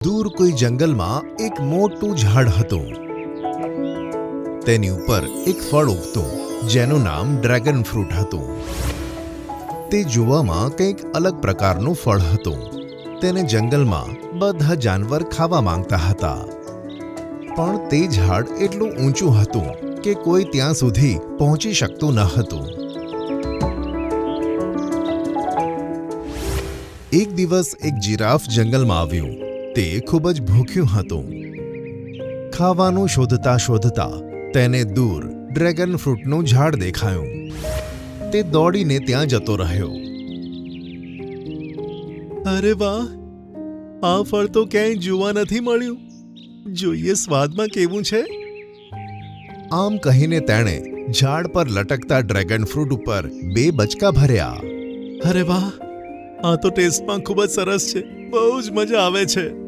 દૂર કોઈ જંગલમાં એક મોટું ઝાડ હતું. તેની ઉપર એક ફળ ઉગતું જેનું નામ ડ્રેગન ફ્રૂટ હતું. તે જોવામાં કંઈક અલગ પ્રકારનું ફળ હતું. તેને જંગલમાં બધા જાનવર ખાવા માંગતા હતા. પણ તે ઝાડ એટલું ઊંચું હતું કે કોઈ ત્યાં સુધી પહોંચી શકતું ન હતું. એક દિવસ એક જીરાફ જંગલમાં આવ્યું. તે ખૂબ જ ભૂખ્યું હતું. ખાવાનું શોધતા શોધતા તેને દૂર ડ્રેગન ફ્રૂટનું ઝાડ દેખાયું. તે દોડીને ત્યાં જતો રહ્યો. અરે વાહ, આ ફળ તો ક્યાંય જોવા નથી મળ્યું. જોઈએ સ્વાદમાં કેવું છે. આમ કહીને તેણે ઝાડ પર લટકતા ડ્રેગન ફ્રૂટ ઉપર 2 બચકા ભર્યા. અરે વાહ, આ તો ટેસ્ટમાં ખૂબ જ સરસ છે. બહુ જ મજા આવે છે.